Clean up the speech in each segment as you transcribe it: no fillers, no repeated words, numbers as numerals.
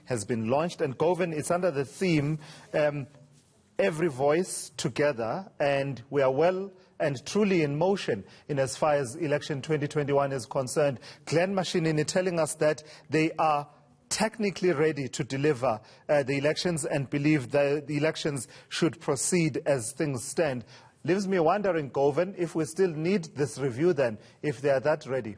has been launched. And Govan, it's under the theme, every voice together, and we are well and truly in motion in as far as election 2021 is concerned. Glen Machining telling us that they are technically ready to deliver the elections and believe that the elections should proceed as things stand. Leaves me wondering, Govan, if we still need this review then, if they are that ready.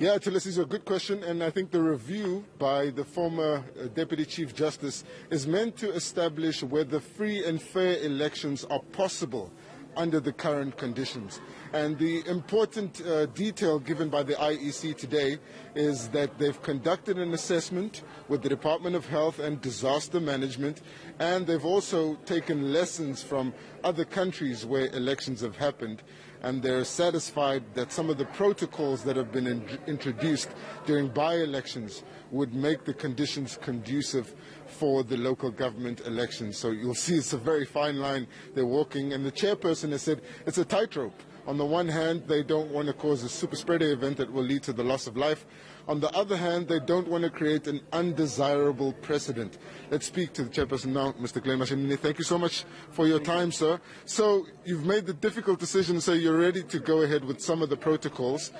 Yeah, Achilles, is a good question, and I think the review by the former Deputy Chief Justice is meant to establish whether free and fair elections are possible under the current conditions. And the important detail given by the IEC today is that they've conducted an assessment with the Department of Health and Disaster Management, and they've also taken lessons from other countries where elections have happened, and they're satisfied that some of the protocols that have been introduced during by-elections would make the conditions conducive for the local government elections. So you'll see it's a very fine line they're walking, and the chairperson has said it's a tightrope. On the one hand, they don't want to cause a super spreader event that will lead to the loss of life. On the other hand, they don't want to create an undesirable precedent. Let's speak to the chairperson now, Mr. Glen Machining. Thank you so much for your time, sir. So you've made the difficult decision, so you're ready to go ahead with some of the protocols.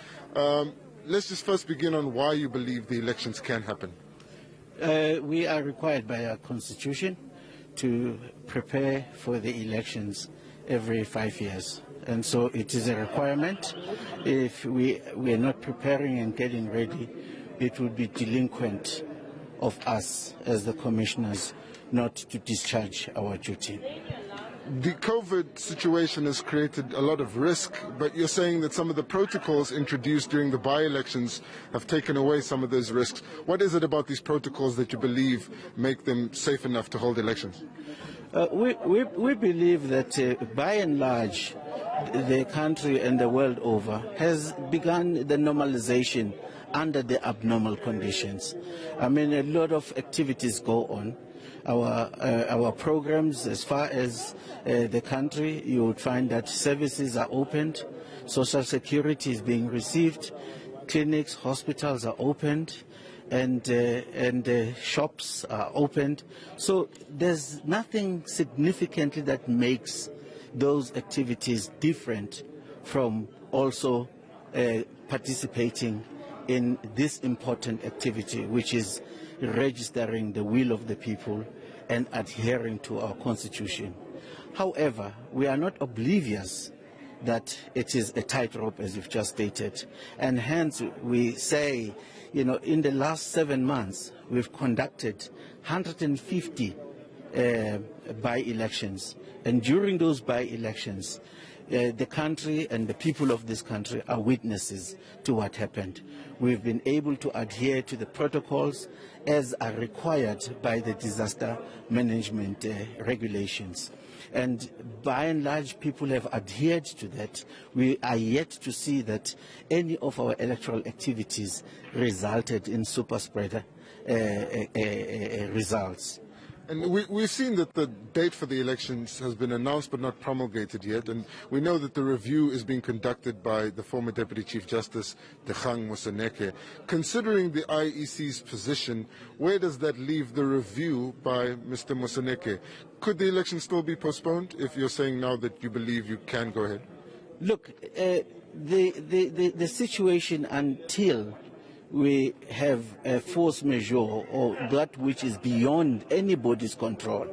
Let's just first begin on why you believe the elections can happen. We are required by our constitution to prepare for the elections every 5 years. And so it is a requirement. If we are not preparing and getting ready, it would be delinquent of us as the commissioners not to discharge our duty. The COVID situation has created a lot of risk, but you're saying that some of the protocols introduced during the by-elections have taken away some of those risks. What is it about these protocols that you believe make them safe enough to hold elections? We believe that by and large, the country and the world over has begun the normalization under the abnormal conditions. I mean, a lot of activities go on. Our programs, as far as the country, you would find that services are opened, social security is being received, clinics, hospitals are opened, and shops are opened. So there's nothing significantly that makes those activities different from also participating in this important activity, which is registering the will of the people and adhering to our constitution. However, we are not oblivious that it is a tightrope, as you've just stated, and hence we say, you know, in the last 7 months, we've conducted 150 by-elections, and during those by-elections, the country and the people of this country are witnesses to what happened. We've been able to adhere to the protocols as are required by the disaster management regulations. And by and large, people have adhered to that. We are yet to see that any of our electoral activities resulted in super spreader results. And we've seen that the date for the elections has been announced but not promulgated yet, and we know that the review is being conducted by the former Deputy Chief Justice, Govan Whittles. Considering the IEC's position, where does that leave the review by Mr. Whittles? Could the election still be postponed if you're saying now that you believe you can go ahead? Look, the situation until we have a force majeure or that which is beyond anybody's control,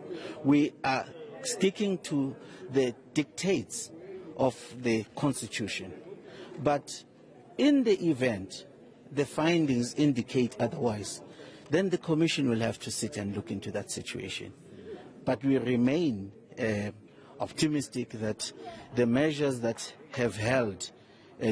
we are sticking to the dictates of the Constitution. But in the event the findings indicate otherwise, then the Commission will have to sit and look into that situation. But we remain optimistic that the measures that have held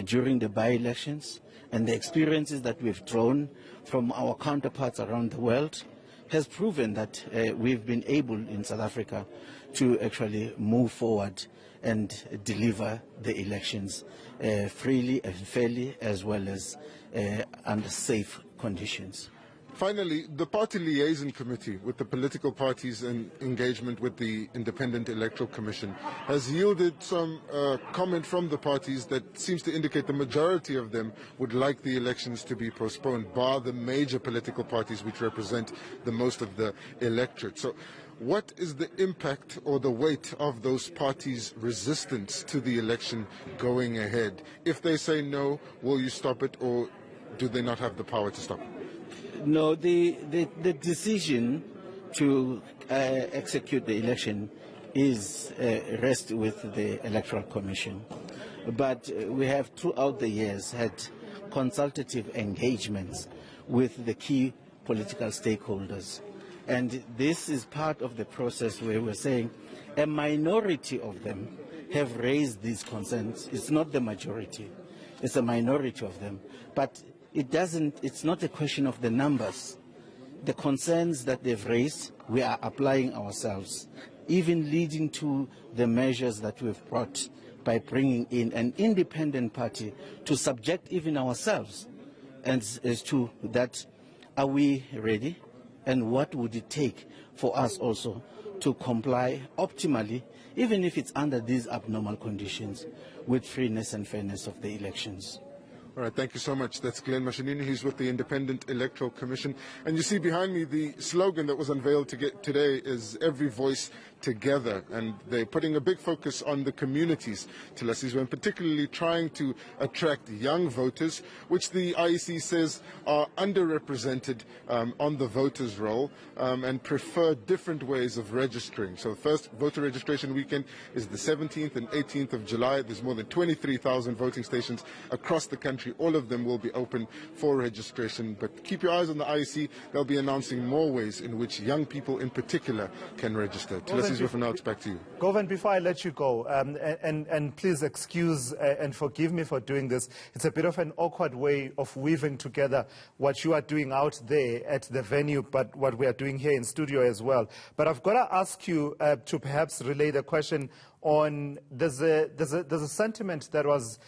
during the by-elections and the experiences that we've drawn from our counterparts around the world has proven that we've been able in South Africa to actually move forward and deliver the elections freely and fairly, as well as under safe conditions. Finally, the Party Liaison Committee with the political parties and engagement with the Independent Electoral Commission has yielded some comment from the parties that seems to indicate the majority of them would like the elections to be postponed, bar the major political parties which represent the most of the electorate. So what is the impact or the weight of those parties' resistance to the election going ahead? If they say no, will you stop it, or do they not have the power to stop it? No, the decision to execute the election is rests with the Electoral Commission. But we have throughout the years had consultative engagements with the key political stakeholders. And this is part of the process where we're saying a minority of them have raised these concerns. It's not the majority, it's a minority of them. But it's not a question of the numbers. The concerns that they've raised, we are applying ourselves, even leading to the measures that we've brought by bringing in an independent party to subject even ourselves as to that, are we ready, and what would it take for us also to comply optimally, even if it's under these abnormal conditions, with freeness and fairness of the elections. All right, thank you so much. That's Glen Machining. He's with the Independent Electoral Commission. And you see behind me the slogan that was unveiled today is "Every Voice Together." And they're putting a big focus on the communities, Thulasizwe, and particularly trying to attract young voters, which the IEC says are underrepresented on the voters' roll and prefer different ways of registering. So the first voter registration weekend is the 17th and 18th of July. There's more than 23,000 voting stations across the country. All of them will be open for registration, but keep your eyes on the IEC. They'll be announcing more ways in which young people in particular can register. For now, it's back to you. Govan, before I let you go, and please excuse and forgive me for doing this, it's a bit of an awkward way of weaving together what you are doing out there at the venue, but what we are doing here in studio as well. But I've got to ask you to perhaps relay the question on, there's a sentiment that was,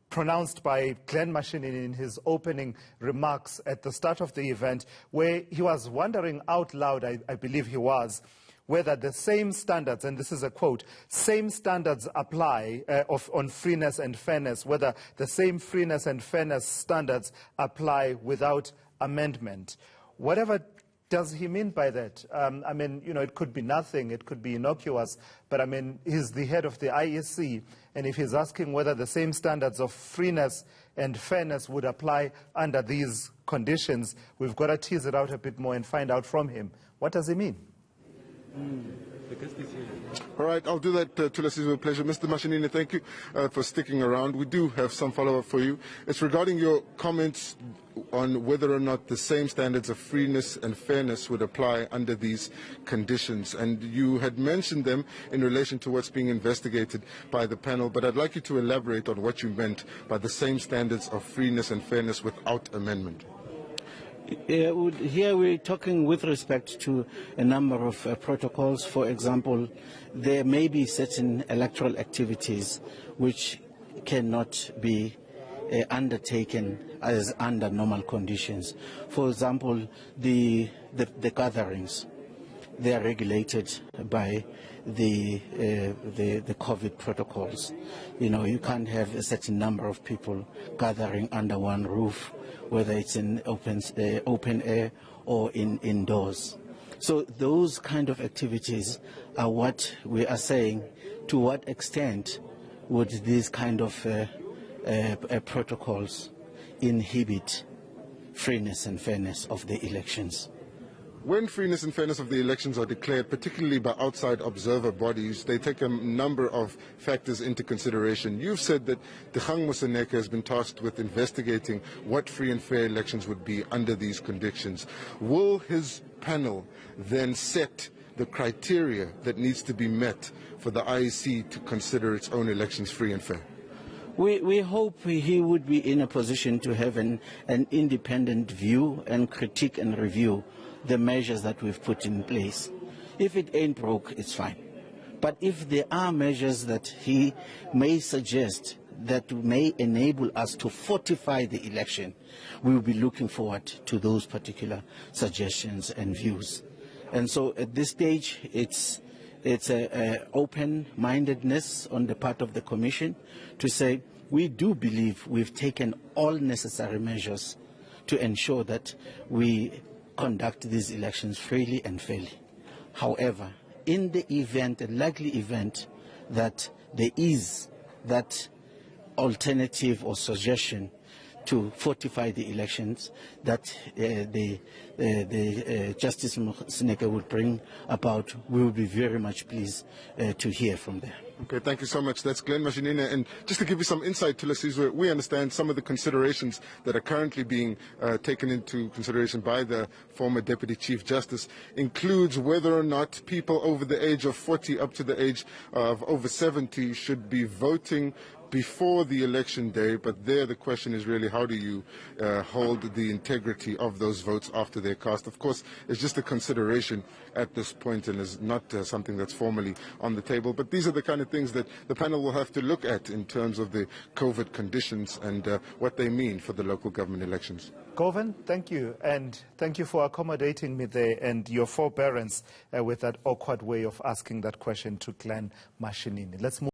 pronounced by Glen Machining in his opening remarks at the start of the event, where he was wondering out loud, I believe he was, whether the same standards, and this is a quote, same standards apply on freeness and fairness, whether the same freeness and fairness standards apply without amendment. Whatever does he mean by that? It could be nothing, it could be innocuous, but he's the head of the IEC, and if he's asking whether the same standards of freeness and fairness would apply under these conditions, we've got to tease it out a bit more and find out from him. What does he mean? All right, I'll do that, Thulasizwe, with pleasure. Mr. Machining, thank you for sticking around. We do have some follow-up for you. It's regarding your comments on whether or not the same standards of freeness and fairness would apply under these conditions. And you had mentioned them in relation to what's being investigated by the panel, but I'd like you to elaborate on what you meant by the same standards of freeness and fairness without amendment. Here we're talking with respect to a number of protocols. For example, there may be certain electoral activities which cannot be undertaken as under normal conditions. For example, the gatherings, they are regulated by the COVID protocols. You can't have a certain number of people gathering under one roof, whether it's in open air or indoors. So those kind of activities are what we are saying. To what extent would these kind of protocols inhibit freeness and fairness of the elections? When freeness and fairness of the elections are declared, particularly by outside observer bodies, they take a number of factors into consideration. You've said that Govan Whittles has been tasked with investigating what free and fair elections would be under these conditions. Will his panel then set the criteria that needs to be met for the IEC to consider its own elections free and fair? We hope he would be in a position to have an independent view and critique and review the measures that we've put in place. If it ain't broke, it's fine. But if there are measures that he may suggest that may enable us to fortify the election, we will be looking forward to those particular suggestions and views. And so at this stage, it's a open-mindedness on the part of the Commission to say we do believe we've taken all necessary measures to ensure that we conduct these elections freely and fairly. However, in the event, a likely event, that there is that alternative or suggestion to fortify the elections that the Justice Sineke would bring about, we will be very much pleased to hear from them. Okay, thank you so much. That's Glen Machining. And just to give you some insight, Thulasizwe, we understand some of the considerations that are currently being taken into consideration by the former Deputy Chief Justice includes whether or not people over the age of 40 up to the age of over 70 should be voting before the election day, but there the question is really how do you hold the integrity of those votes after they're cast. Of course, it's just a consideration at this point and is not something that's formally on the table, but these are the kind of things that the panel will have to look at in terms of the COVID conditions and what they mean for the local government elections. Govan, thank you, and thank you for accommodating me there and your forbearance with that awkward way of asking that question to Glen Machining. Let's move